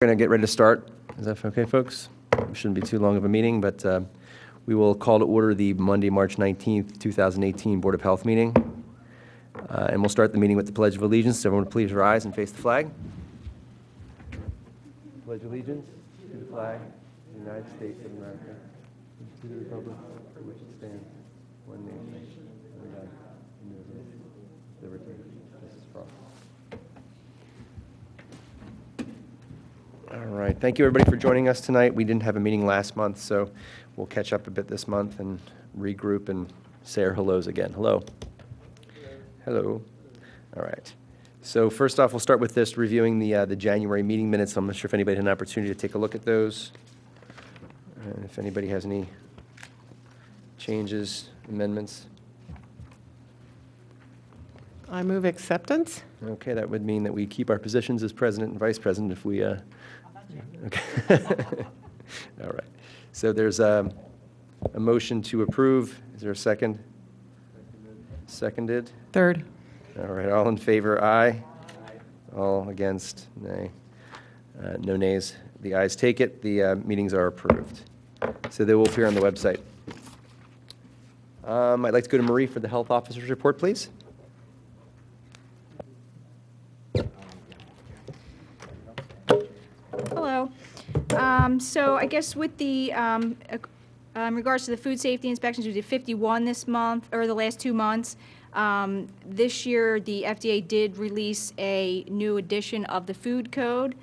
We're going to get ready to start. Is that okay, folks? It shouldn't be too long of a meeting, but we will call to order the Monday, March 19th, 2018 Board of Health meeting. And we'll start the meeting with the Pledge of Allegiance. Everyone please rise and face the flag. Pledge allegiance to the flag of the United States of America, and to the republic for which it stands, one nation, under God, indivisible, with liberty and justice for all. All right. Thank you, everybody, for joining us tonight. We didn't have a meeting last month, so we'll catch up a bit this month and regroup and say our hellos again. Hello. Hello. All right. So first off, we'll start with this, reviewing the January meeting minutes. I'm not sure if anybody had an opportunity to take a look at those. And if anybody has any changes, amendments. I move acceptance. Okay, that would mean that we keep our positions as president and vice president if we... Okay. All right. So there's a motion to approve. Is there a second? Seconded. Third. All right. All in favor, aye. Aye. All against, nay. No nays. The ayes take it. The meetings are approved. So they will appear on the website. I'd like to go to Marie for the health officer's report, please. Hello. So I guess with the, in regards to the food safety inspections, we did 51 this month, or the last 2 months. This year, the FDA did release a new edition of the food code,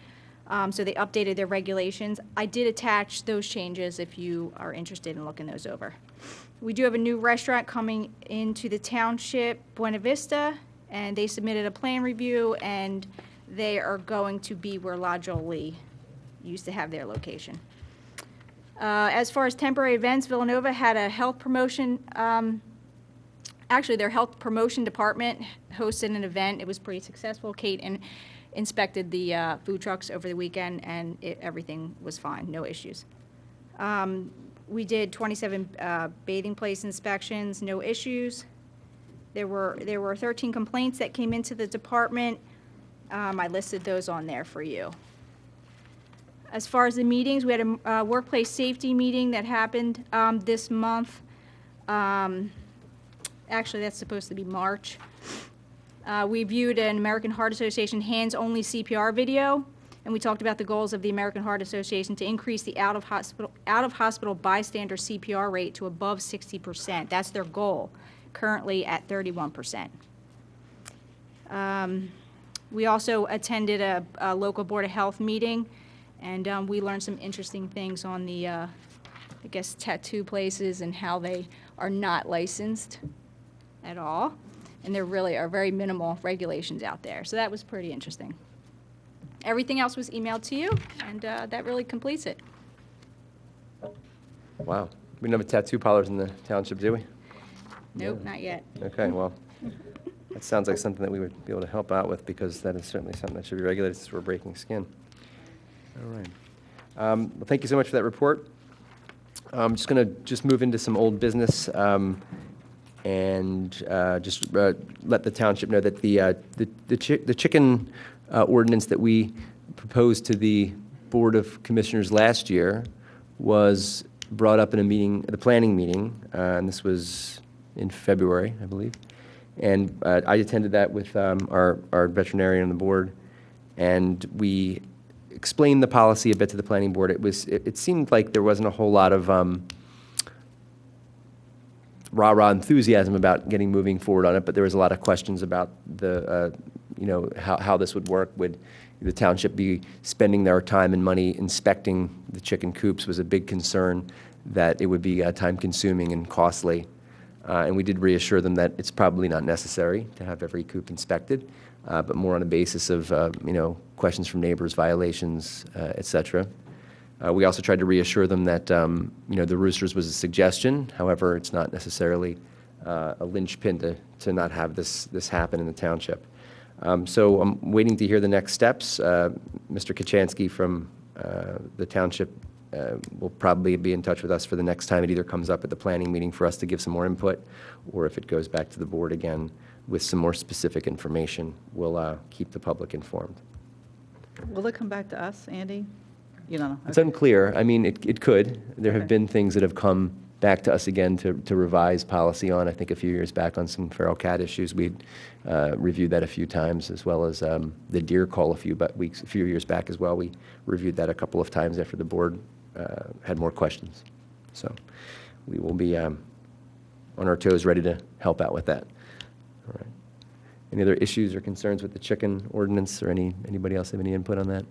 so they updated their regulations. I did attach those changes if you are interested in looking those over. We do have a new restaurant coming into the Township, Buena Vista, and they submitted a plan review, and they are going to be where La Jolie used to have their location. As far as temporary events, Villanova had a health promotion, actually their health promotion department hosted an event. It was pretty successful. Kate inspected the food trucks over the weekend, and everything was fine, no issues. We did 27 bathing place inspections, no issues. There were 13 complaints that came into the department. I listed those on there for you. As far as the meetings, we had a workplace safety meeting that happened this month. Actually, that's supposed to be March. We viewed an American Heart Association hands-only CPR video, and we talked about the goals of the American Heart Association to increase the out-of-hospital bystander CPR rate to above 60%. That's their goal, currently at 31%. We also attended a local Board of Health meeting, and we learned some interesting things on the, I guess, tattoo places and how they are not licensed at all. And there really are very minimal regulations out there. So that was pretty interesting. Everything else was emailed to you, and that really completes it. Wow. We don't have a tattoo parlors in the township, do we? Nope, not yet. Okay, well, that sounds like something that we would be able to help out with, because that is certainly something that should be regulated since we're breaking skin. All right. Well, thank you so much for that report. I'm just going to move into some old business and just let the township know that the chicken ordinance that we proposed to the Board of Commissioners last year was brought up in a meeting, the planning meeting, and this was in February, I believe. And I attended that with our veterinarian on the board, and we explained the policy a bit to the planning board. It seemed like there wasn't a whole lot of rah-rah enthusiasm about moving forward on it, but there was a lot of questions about the how this would work. Would the township be spending their time and money inspecting the chicken coops? Was a big concern that it would be time-consuming and costly. And we did reassure them that it's probably not necessary to have every coop inspected, but more on a basis of questions from neighbors, violations, et cetera. We also tried to reassure them that the roosters was a suggestion. However, it's not necessarily a linchpin to not have this happen in the township. So I'm waiting to hear the next steps. Mr. Kachansky from the township will probably be in touch with us for the next time it either comes up at the planning meeting for us to give some more input, or if it goes back to the board again with some more specific information, we'll keep the public informed. Will it come back to us, Andy? You don't know? It's Okay. unclear. I mean, it could. There have Okay. been things that have come back to us again to revise policy on. I think a few years back on some feral cat issues, we'd reviewed that a few times, as well as the deer call a few years back as well. We reviewed that a couple of times after the board had more questions. So we will be on our toes, ready to help out with that. All right. Any other issues or concerns with the chicken ordinance, or anybody else have any input on that?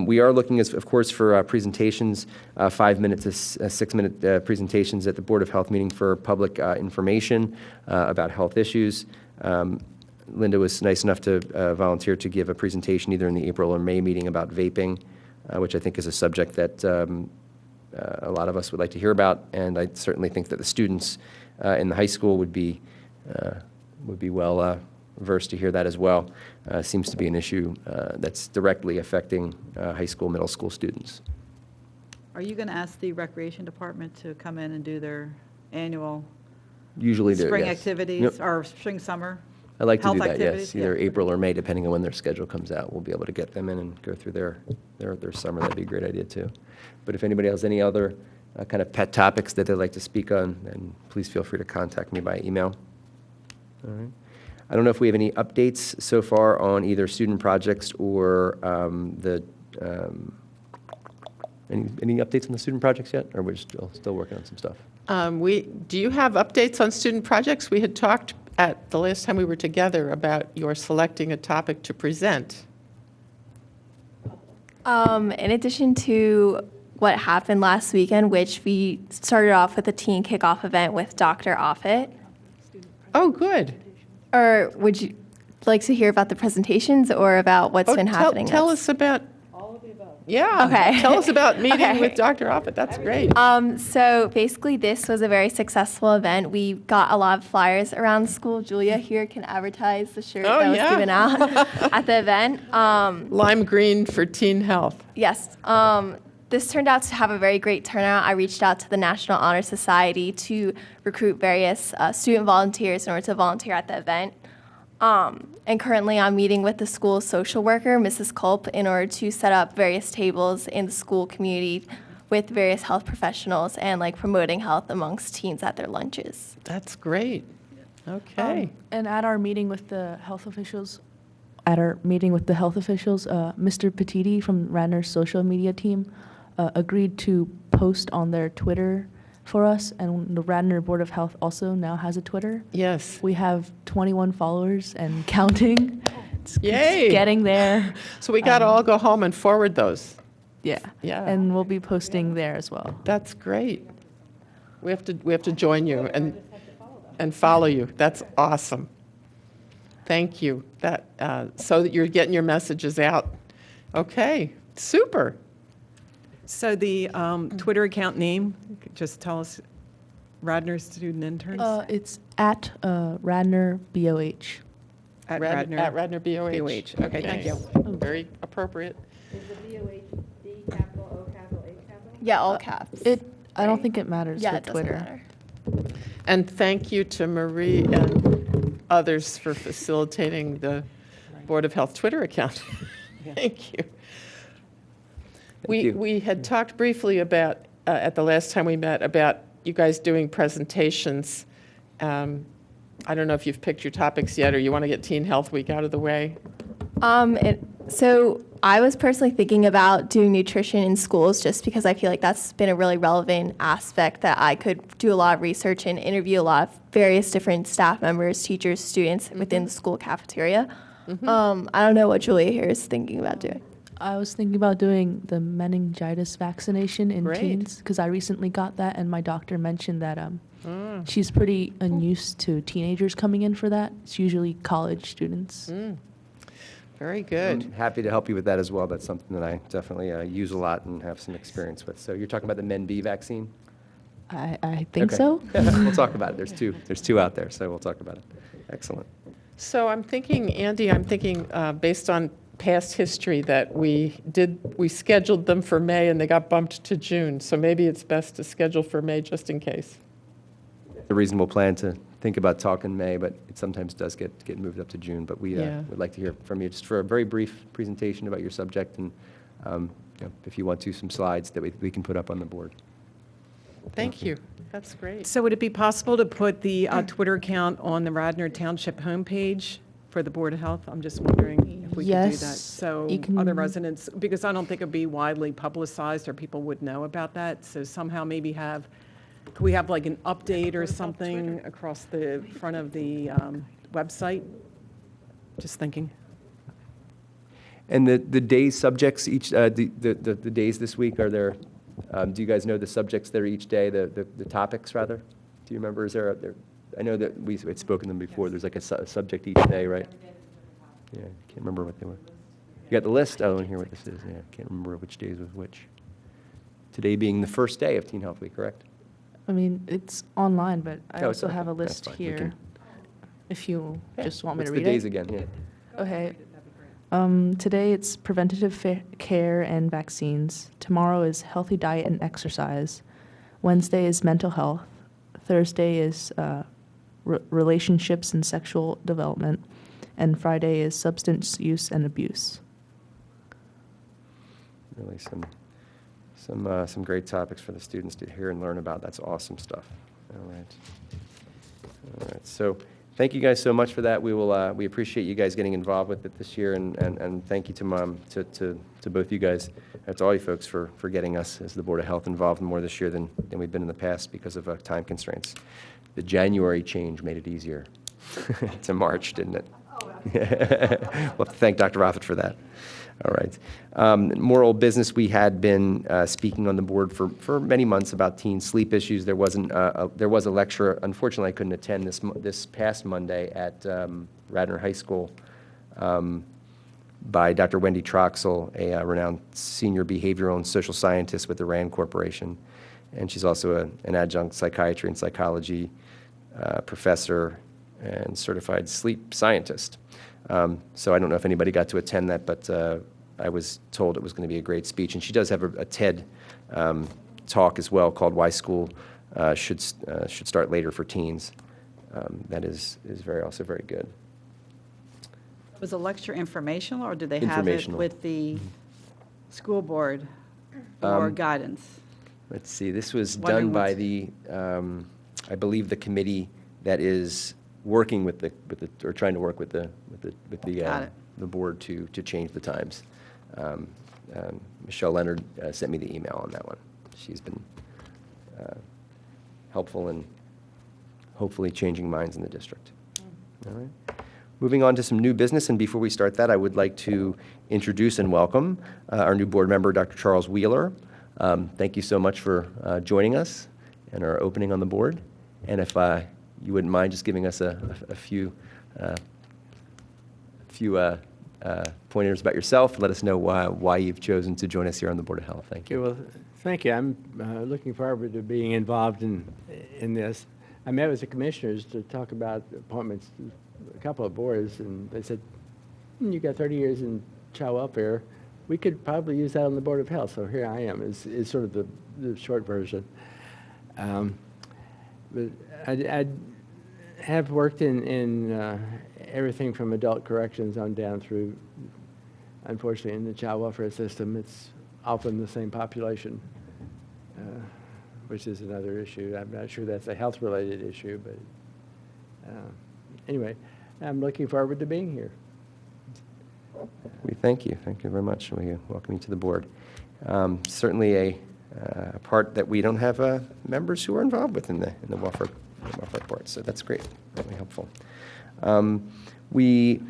We are looking, of course, for presentations, 5-minute to 6-minute presentations at the Board of Health meeting for public information about health issues. Linda was nice enough to volunteer to give a presentation either in the April or May meeting about vaping, which I think is a subject that a lot of us would like to hear about, and I certainly think that the students in the high school would be well versed to hear that as well. Seems to be an issue that's directly affecting high school, middle school students. Are you going to ask the Recreation Department to come in and do their annual Usually do, spring yes. activities, Yep. or spring, summer? I like to health do that, activities? yes. Either Yeah. April or May, depending on when their schedule comes out. We'll be able to get them in and go through their summer. That'd be a great idea, too. But if anybody has any other kind of pet topics that they'd like to speak on, then please feel free to contact me by email. All right. I don't know if we have any updates so far on either student projects or any updates on the student projects yet, or we're still working on some stuff? Do you have updates on student projects? We had talked at the last time we were together about your selecting a topic to present. In addition to what happened last weekend, which we started off with a teen kickoff event with Dr. Offit. Oh, good. Or would you like to hear about the presentations or about what's been happening? Tell that's- us about. All of the above. Yeah. Okay. Tell us about meeting Okay. with Dr. Offit. That's great. So basically, this was a very successful event. We got a lot of flyers around the school. Julia here can advertise the shirt Oh, that was yeah. given out at the event. Lime green for teen health. Yes. This turned out to have a very great turnout. I reached out to the National Honor Society to recruit various student volunteers in order to volunteer at the event. And currently I'm meeting with the school social worker, Mrs. Culp, in order to set up various tables in the school community with various health professionals and like promoting health amongst teens at their lunches. That's great. Okay. And at our meeting with the health officials, Mr. Petiti from Radnor's social media team agreed to post on their Twitter for us, and the Radnor Board of Health also now has a Twitter. Yes. We have 21 followers and counting. It's Yay. getting there. So we got to all go home and forward those. Yeah. Yeah. And we'll be posting there as well. That's great. We have to join you and follow you. That's awesome. Thank you. That so that you're getting your messages out. Okay. Super. So the Twitter account name, just tell us, Radnor Student Interns? It's at Radnor BOH. At At Radnor. Radnor BOH. BOH. Okay, thank you. Very appropriate. Yeah, all caps. I don't think it matters yeah, for it doesn't Twitter. matter. And thank you to Marie and others for facilitating the Board of Health Twitter account. Thank you. you. We had talked briefly about, at the last time we met, about you guys doing presentations. I don't know if you've picked your topics yet, or you want to get Teen Health Week out of the way. So I was personally thinking about doing nutrition in schools just because I feel like that's been a really relevant aspect that I could do a lot of research and interview a lot of various different staff members, teachers, students within the school cafeteria. I don't know what Julia here is thinking about doing. I was thinking about doing the meningitis vaccination in Great. teens because I recently got that, and my doctor mentioned that she's pretty unused to teenagers coming in for that. It's usually college students. Very good. I'm happy to help you with that as well. That's something that I definitely use a lot and have some experience with. So you're talking about the Men-B vaccine? I think Okay. so. We'll talk about it. There's two out there, so we'll talk about it. Excellent. So I'm thinking, Andy, based on past history that we scheduled them for May and they got bumped to June. So maybe it's best to schedule for May just in case. A reasonable plan to think about talking May, but it sometimes does get moved up to June. But we Yeah. would like to hear from you just for a very brief presentation about your subject, and if you want to, some slides that we can put up on the board. Thank you. That's great. So would it be possible to put the Twitter account on the Radnor Township homepage for the Board of Health? I'm just wondering if we could do that. Yes, So you can- other residents, because I don't think it'd be widely publicized or people would know about that. So somehow maybe could we have like an update or something across the front of the website? Just thinking. And the days subjects each, the days this week, are there, do you guys know the subjects that are each day, the topics rather? Do you remember, is there, I know that we had spoken them before, there's like a subject each day, right? Yeah, I can't remember what they were. You got the list? Oh, and here what this is, yeah, I can't remember which days was which. Today being the first day of Teen Health Week, correct? I mean, it's online, but I Oh, it's also okay. have a That's list fine. We here, can- if you just want me What's to the read days it. again, yeah. Okay. Today it's preventative care and vaccines. Tomorrow is healthy diet and exercise. Wednesday is mental health. Thursday is relationships and sexual development. And Friday is substance use and abuse. Really some great topics for the students to hear and learn about. That's awesome stuff. All right. All right. So thank you guys so much for that. We appreciate you guys getting involved with it this year, and thank you to both you guys, to all you folks for getting us as the Board of Health involved more this year than we've been in the past because of time constraints. The January change made it easier to March, didn't it? We'll have to thank Dr. Roffett for that. All right. More old business. We had been speaking on the board for many months about teen sleep issues. There was a lecture. Unfortunately, I couldn't attend this past Monday at Radnor High School by Dr. Wendy Troxel, a renowned senior behavioral and social scientist with the RAND Corporation, and she's also an adjunct psychiatry and psychology professor and certified sleep scientist. So I don't know if anybody got to attend that, but I was told it was going to be a great speech. And she does have a TED talk as well called "Why School Should Start Later for Teens." That is also very good. Was the lecture informational, or did they have it Informational. with the school board or guidance? Let's see. This was Wondering done by what's- the, I believe, the committee that is working with the or trying to work with the Got it. the board to change the times. Michelle Leonard sent me the email on that one. She's been helpful in hopefully changing minds in the district. All right. Moving on to some new business, and before we start that, I would like to introduce and welcome our new board member, Dr. Charles Wheeler. Thank you so much for joining us and our opening on the board. And if you wouldn't mind just giving us a few pointers about yourself, let us know why you've chosen to join us here on the Board of Health. Thank you. Okay, well, thank you. I'm looking forward to being involved in this. I met with the commissioners to talk about appointments to a couple of boards, and they said, you got 30 years in child welfare. We could probably use that on the Board of Health. So here I am, is sort of the short version. But I have worked in everything from adult corrections on down through, unfortunately, in the child welfare system, it's often the same population, which is another issue. I'm not sure that's a health-related issue, but anyway, I'm looking forward to being here. We thank you. Thank you very much. We welcome you to the board. Certainly a part that we don't have members who are involved with in the welfare part, so that's great. Really helpful. We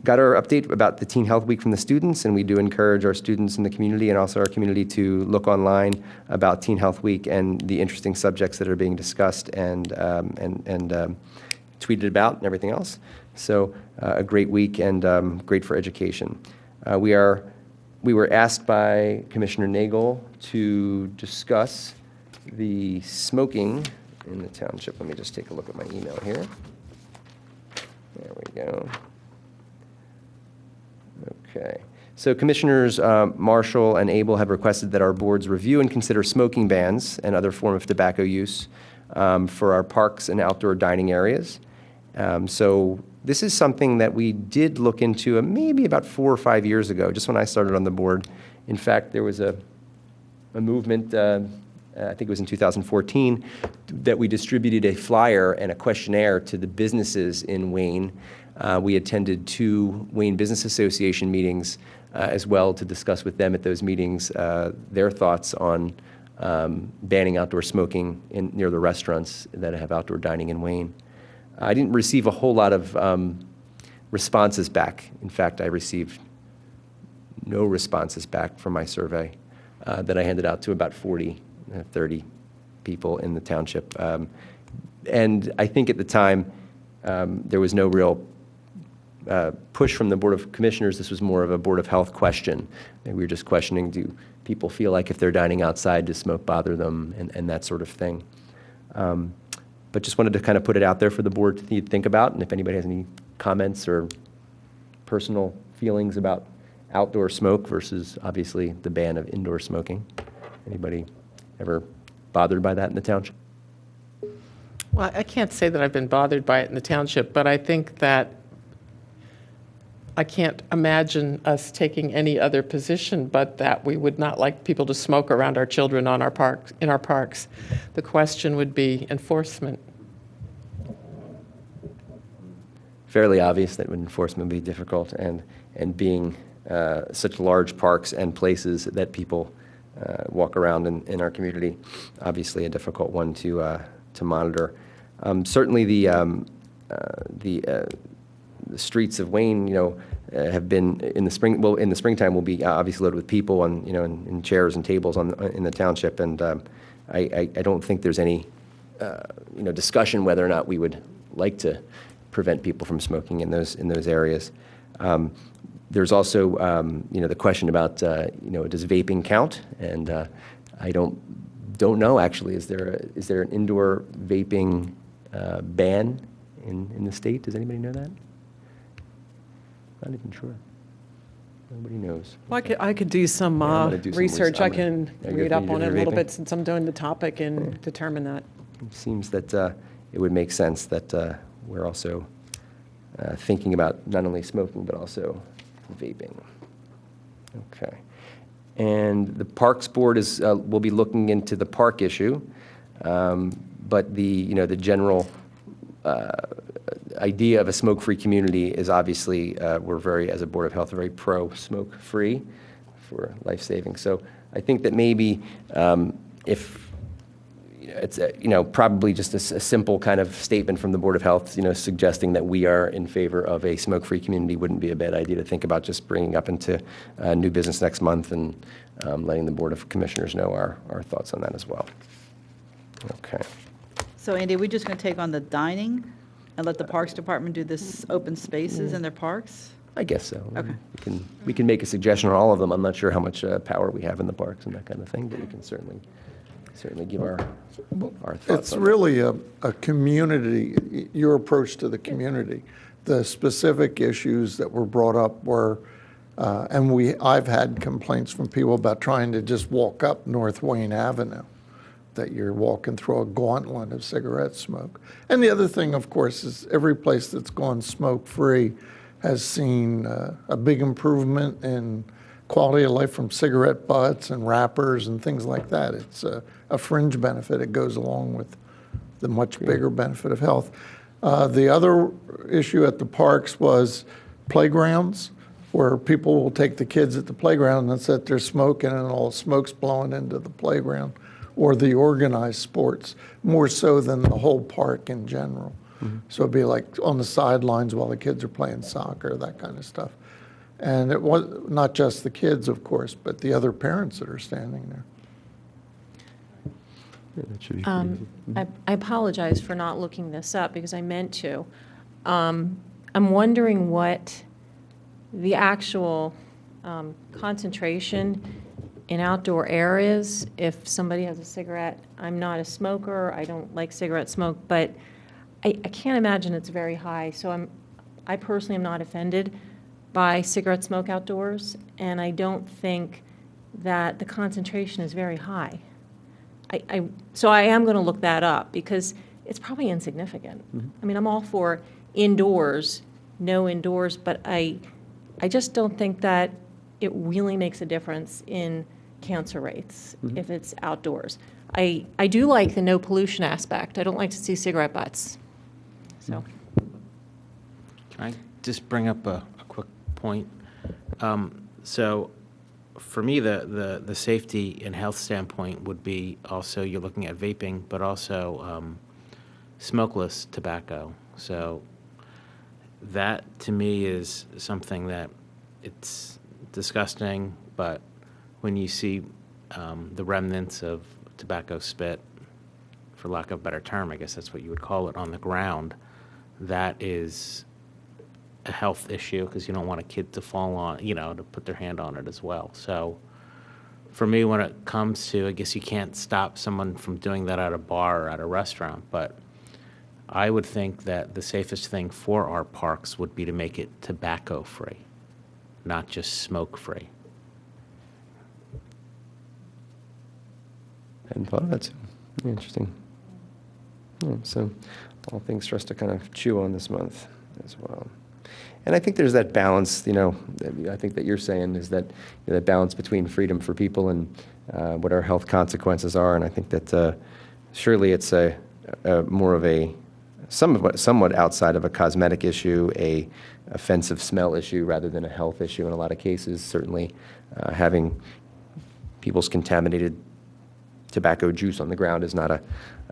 got our update about the Teen Health Week from the students, and we do encourage our students in the community and also our community to look online about Teen Health Week and the interesting subjects that are being discussed and tweeted about and everything else. So a great week and great for education. We were asked by Commissioner Nagel to discuss the smoking in the township. Let me just take a look at my email here. There we go. Okay. So Commissioners Marshall and Abel have requested that our boards review and consider smoking bans and other form of tobacco use for our parks and outdoor dining areas. So this is something that we did look into maybe about 4 or 5 years ago, just when I started on the board. In fact, there was a movement, I think it was in 2014, that we distributed a flyer and a questionnaire to the businesses in Wayne. We attended 2 Wayne Business Association meetings as well to discuss with them at those meetings their thoughts on banning outdoor smoking near the restaurants that have outdoor dining in Wayne. I didn't receive a whole lot of responses back. In fact, I received no responses back from my survey that I handed out to about 30 people in the township. And I think at the time, there was no real push from the Board of Commissioners. This was more of a Board of Health question. And we were just questioning, do people feel like if they're dining outside, does smoke bother them, and that sort of thing. But just wanted to kind of put it out there for the board to think about, and if anybody has any comments or personal feelings about outdoor smoke versus obviously the ban of indoor smoking. Anybody ever bothered by that in the township? Well, I can't say that I've been bothered by it in the township, but I think that I can't imagine us taking any other position but that we would not like people to smoke around our children in our parks. The question would be enforcement. Fairly obvious that enforcement would be difficult, and being such large parks and places that people walk around in our community, obviously a difficult one to monitor. Certainly the streets of Wayne, have been in the spring. Well, in the springtime, will be obviously loaded with people and in chairs and tables in the township. And I don't think there's any discussion whether or not we would like to prevent people from smoking in those areas. There's also the question about does vaping count? And I don't know actually. Is there an indoor vaping ban in the state? Does anybody know that? Not even sure. Nobody knows. Well, I could do some Yeah, I'm gonna do some research. I I'm gonna- can Yeah, you're read gonna up do on your it a little vaping? bit since I'm doing the topic and determine that. It seems that it would make sense that we're also thinking about not only smoking but also vaping. Okay. And the Parks Board will be looking into the park issue, but the general idea of a smoke-free community is obviously we're as a Board of Health, very pro-smoke-free for life saving. So I think that maybe if it's probably just a simple kind of statement from the Board of Health, suggesting that we are in favor of a smoke-free community wouldn't be a bad idea to think about just bringing up into new business next month and letting the Board of Commissioners know our thoughts on that as well. Okay. So Andy, are we just going to take on the dining and let the Parks Department do this open spaces in their parks? I guess so. Okay. We can make a suggestion on all of them. I'm not sure how much power we have in the parks and that kind of thing, but we can certainly give our thoughts. It's on really a community, your approach to the community. The specific issues that were brought up were, and I've had complaints from people about trying to just walk up North Wayne Avenue, that you're walking through a gauntlet of cigarette smoke. And the other thing, of course, is every place that's gone smoke-free has seen a big improvement in quality of life from cigarette butts and wrappers and things like that. It's a fringe benefit. It goes along with the much bigger benefit of health. The other issue at the parks was playgrounds, where people will take the kids at the playground and sit there smoking and all the smoke's blowing into the playground, or the organized sports, more so than the whole park in general. Mm-hmm. So it'd be like on the sidelines while the kids are playing soccer, that kind of stuff. And it was not just the kids, of course, but the other parents that are standing there. Yeah, that should be pretty easy. I apologize for not looking this up because I meant to. I'm wondering what the actual concentration in outdoor areas, if somebody has a cigarette. I'm not a smoker, I don't like cigarette smoke, but I can't imagine it's very high. So I personally am not offended by cigarette smoke outdoors, and I don't think that the concentration is very high. So I am going to look that up because it's probably insignificant. I mean, I'm all for indoors, no indoors, but I just don't think that it really makes a difference in cancer rates if it's outdoors. I do like the no pollution aspect. I don't like to see cigarette butts. So. Can I just bring up a quick point? So for me, the safety and health standpoint would be also you're looking at vaping, but also smokeless tobacco. So that to me is something that it's disgusting, but when you see the remnants of tobacco spit, for lack of a better term, I guess that's what you would call it, on the ground, that is a health issue because you don't want a kid to fall on, to put their hand on it as well. So for me, when it comes to, I guess you can't stop someone from doing that at a bar or at a restaurant, but I would think that the safest thing for our parks would be to make it tobacco-free, not just smoke-free. Hadn't thought of that, too. Interesting. Yeah, so all things for us to kind of chew on this month as well. And I think there's that balance, I think that you're saying is that that balance between freedom for people and what our health consequences are. And I think that surely it's a more of a somewhat outside of a cosmetic issue, a offensive smell issue rather than a health issue in a lot of cases. Certainly having people's contaminated tobacco juice on the ground is not a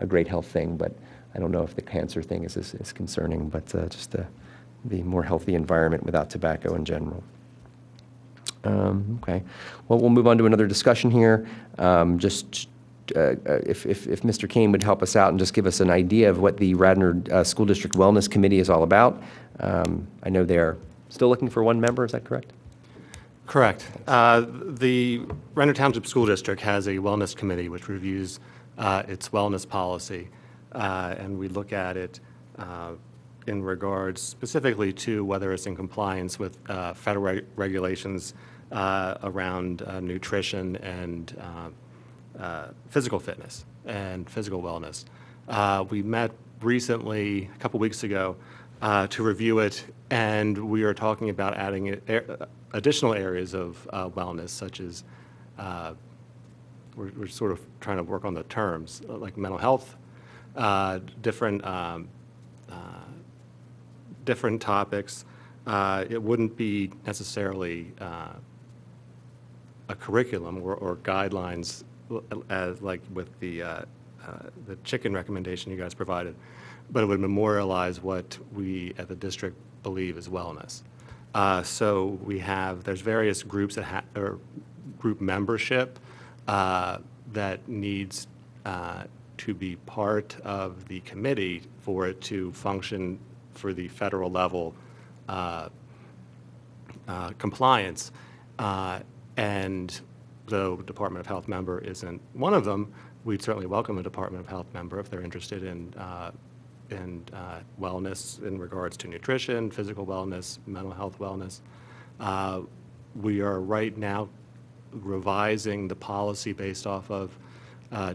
great health thing, but I don't know if the cancer thing is as concerning, but just the more healthy environment without tobacco in general. Okay. Well, we'll move on to another discussion here. If Mr. Kane would help us out and just give us an idea of what the Radnor School District Wellness Committee is all about. I know they're still looking for one member, is that correct? Correct. The Radnor Township School District has a wellness committee which reviews its wellness policy, and we look at it in regards specifically to whether it's in compliance with federal regulations around nutrition and physical fitness and physical wellness. We met recently, a couple weeks ago, to review it, and we are talking about adding additional areas of wellness, such as we're sort of trying to work on the terms, like mental health, different topics. It wouldn't be necessarily a curriculum or guidelines as like with the chicken recommendation you guys provided, but it would memorialize what we at the district believe is wellness. So there's various groups or group membership that needs to be part of the committee for it to function for the federal level compliance. And though Department of Health member isn't one of them, we'd certainly welcome a Department of Health member if they're interested in wellness in regards to nutrition, physical wellness, mental health wellness. We are right now revising the policy based off of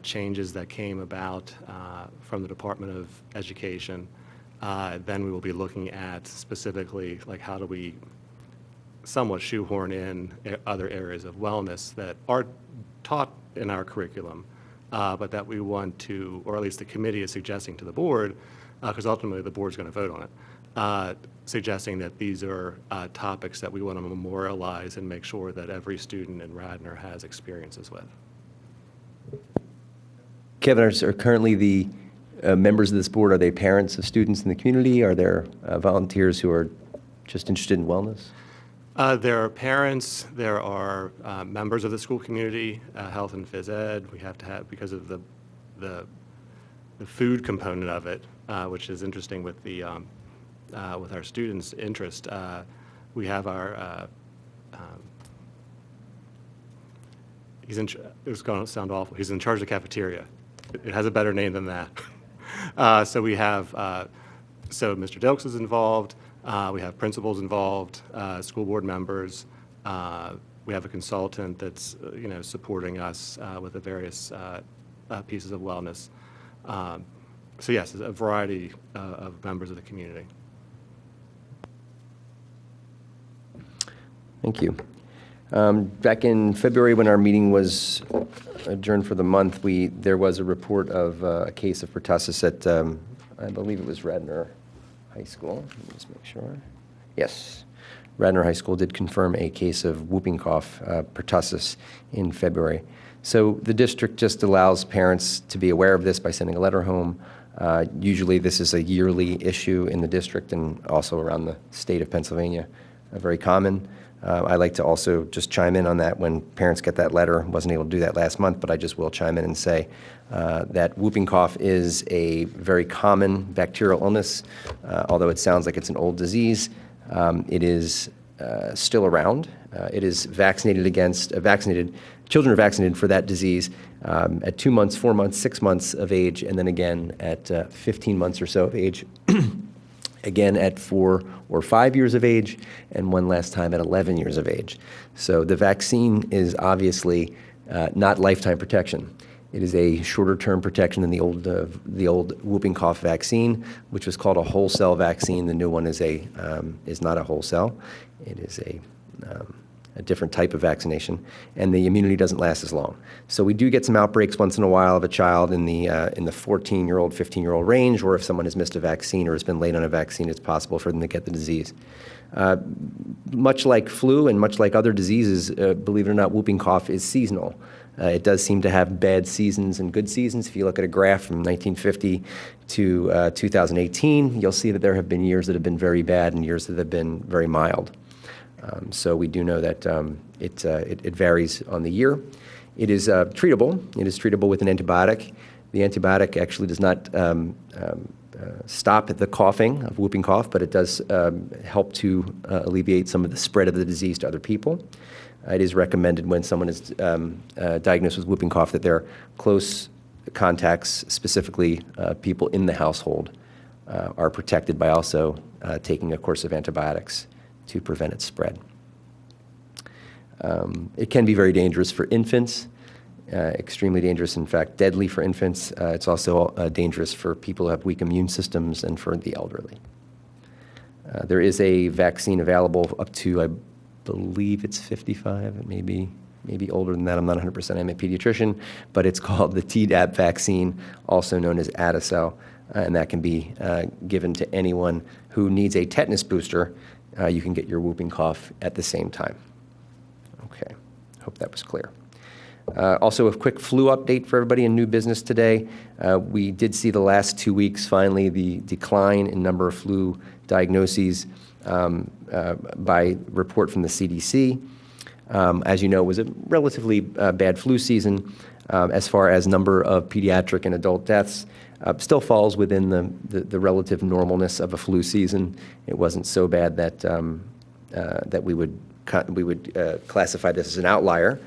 changes that came about from the Department of Education. Then we will be looking at specifically like how do we somewhat shoehorn in other areas of wellness that are taught in our curriculum, but that we want to, or at least the committee is suggesting to the board, because ultimately the board's going to vote on it, suggesting that these are topics that we want to memorialize and make sure that every student in Radnor has experiences with. Kevin, are currently the members of this board, are they parents of students in the community? Are there volunteers who are just interested in wellness? There are parents, there are members of the school community, health and phys ed. We have to have, because of the food component of it, which is interesting with the with our students' interest. We have our it's going to sound awful. He's in charge of the cafeteria. It has a better name than that. So we have so Mr. Dilks is involved. We have principals involved, school board members. We have a consultant that's supporting us with the various pieces of wellness. So yes, a variety of members of the community. Thank you. Back in February, when our meeting was adjourned for the month, there was a report of a case of pertussis at, I believe it was Radnor High School. Let me just make sure. Yes. Radnor High School did confirm a case of whooping cough, pertussis, in February. So the district just allows parents to be aware of this by sending a letter home. Usually this is a yearly issue in the district and also around the state of Pennsylvania, very common. I like to also just chime in on that when parents get that letter. Wasn't able to do that last month, but I just will chime in and say that whooping cough is a very common bacterial illness. Although it sounds like it's an old disease, it is still around. It is vaccinated against, children are vaccinated for that disease at 2 months, 4 months, 6 months of age, and then again at 15 months or so of age. Again at 4 or 5 years of age, and one last time at 11 years of age. So the vaccine is obviously not lifetime protection. It is a shorter-term protection than the old whooping cough vaccine, which was called a whole cell vaccine. The new one is not a whole cell. It is a different type of vaccination, and the immunity doesn't last as long. So we do get some outbreaks once in a while of a child in the 14-year-old, 15-year-old range, or if someone has missed a vaccine or has been late on a vaccine, it's possible for them to get the disease. Much like flu and much like other diseases, believe it or not, whooping cough is seasonal. It does seem to have bad seasons and good seasons. If you look at a graph from 1950 to 2018, you'll see that there have been years that have been very bad and years that have been very mild. So we do know that it varies on the year. It is treatable. It is treatable with an antibiotic. The antibiotic actually does not stop the coughing of whooping cough, but it does help to alleviate some of the spread of the disease to other people. It is recommended when someone is diagnosed with whooping cough that their close contacts, specifically people in the household, are protected by also taking a course of antibiotics to prevent its spread. It can be very dangerous for infants, extremely dangerous, in fact, deadly for infants. It's also dangerous for people who have weak immune systems and for the elderly. There is a vaccine available up to, I believe it's 55, maybe older than that. I'm not 100%. I'm a pediatrician, but it's called the Tdap vaccine, also known as Adacel, and that can be given to anyone who needs a tetanus booster. You can get your whooping cough at the same time. Okay, hope that was clear. Also, a quick flu update for everybody in new business today. We did see the last 2 weeks, finally, the decline in number of flu diagnoses by report from the CDC. As you know, it was a relatively bad flu season as far as number of pediatric and adult deaths. Still falls within the relative normalness of a flu season. It wasn't so bad that that we would classify this as an outlier.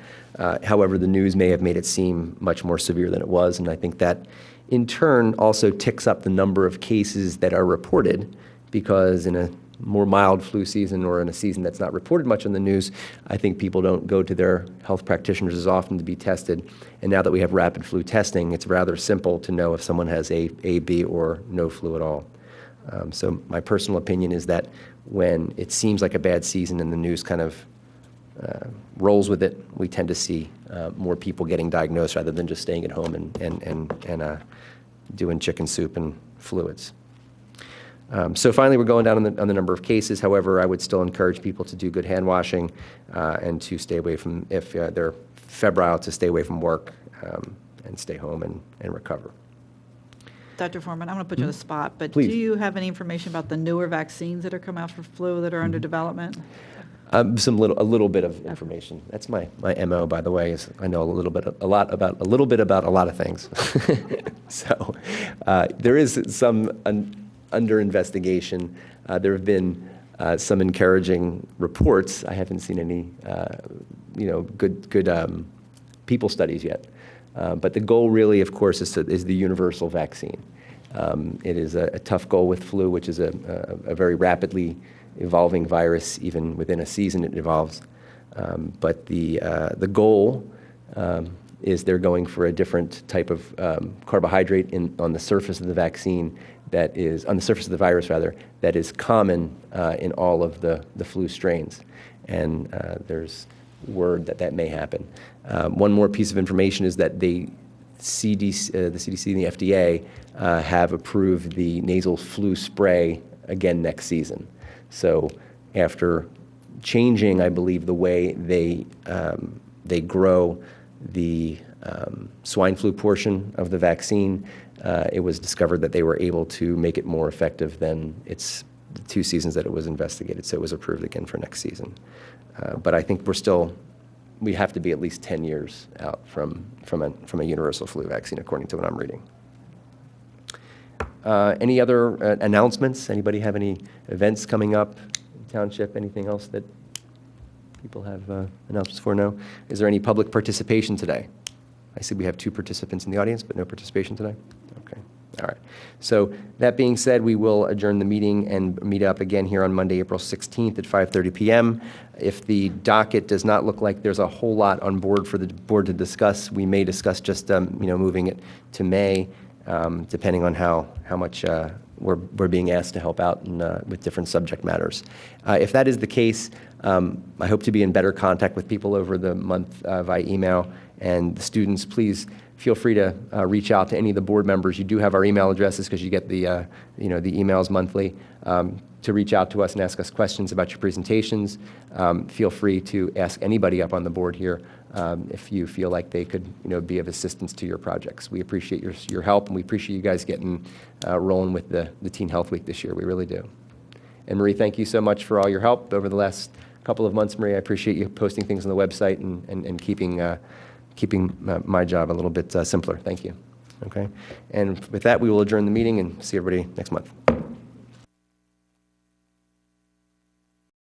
However, the news may have made it seem much more severe than it was, and I think that in turn also ticks up the number of cases that are reported, because in a more mild flu season or in a season that's not reported much on the news, I think people don't go to their health practitioners as often to be tested. And now that we have rapid flu testing, it's rather simple to know if someone has A, B, or no flu at all. So my personal opinion is that when it seems like a bad season and the news kind of rolls with it, we tend to see more people getting diagnosed rather than just staying at home and doing chicken soup and fluids. So finally, we're going down on the number of cases. However, I would still encourage people to do good hand washing and to stay away from, if they're febrile, to stay away from work and stay home and recover. Dr. Foreman, I'm going to put you on the spot, but Please. do you have any information about the newer vaccines that are coming out for flu that are under development? A little bit of information. That's my MO, by the way. Is I know a little bit about a lot of things. So there is some under investigation. There have been some encouraging reports. I haven't seen any, good people studies yet. But the goal really, of course, is the universal vaccine. It is a tough goal with flu, which is a very rapidly evolving virus. Even within a season, it evolves. But the goal is they're going for a different type of carbohydrate on the surface of the vaccine that is, on the surface of the virus rather, that is common in all of the flu strains. And there's word that that may happen. One more piece of information is that the CDC and the FDA have approved the nasal flu spray again next season. So after changing, I believe, the way they grow the swine flu portion of the vaccine, it was discovered that they were able to make it more effective than the 2 seasons that it was investigated. So it was approved again for next season. But I think we have to be at least 10 years out from a universal flu vaccine, according to what I'm reading. Any other announcements? Anybody have any events coming up in Township? Anything else that people have announcements for? No? Is there any public participation today? I see we have 2 participants in the audience, but no participation today? Okay. All right. So that being said, we will adjourn the meeting and meet up again here on Monday, April 16th at 5:30 p.m. If the docket does not look like there's a whole lot on board for the board to discuss, we may discuss just moving it to May, depending on how much we're being asked to help out with different subject matters. If that is the case, I hope to be in better contact with people over the month via email. And the students, please feel free to reach out to any of the board members. You do have our email addresses because you get the the emails monthly. To reach out to us and ask us questions about your presentations. Feel free to ask anybody up on the board here if you feel like they could be of assistance to your projects. We appreciate your help, and we appreciate you guys getting rolling with the Teen Health Week this year. We really do. And Marie, thank you so much for all your help over the last couple of months, Marie. I appreciate you posting things on the website and keeping my job a little bit simpler. Thank you. Okay. And with that, we will adjourn the meeting and see everybody next month.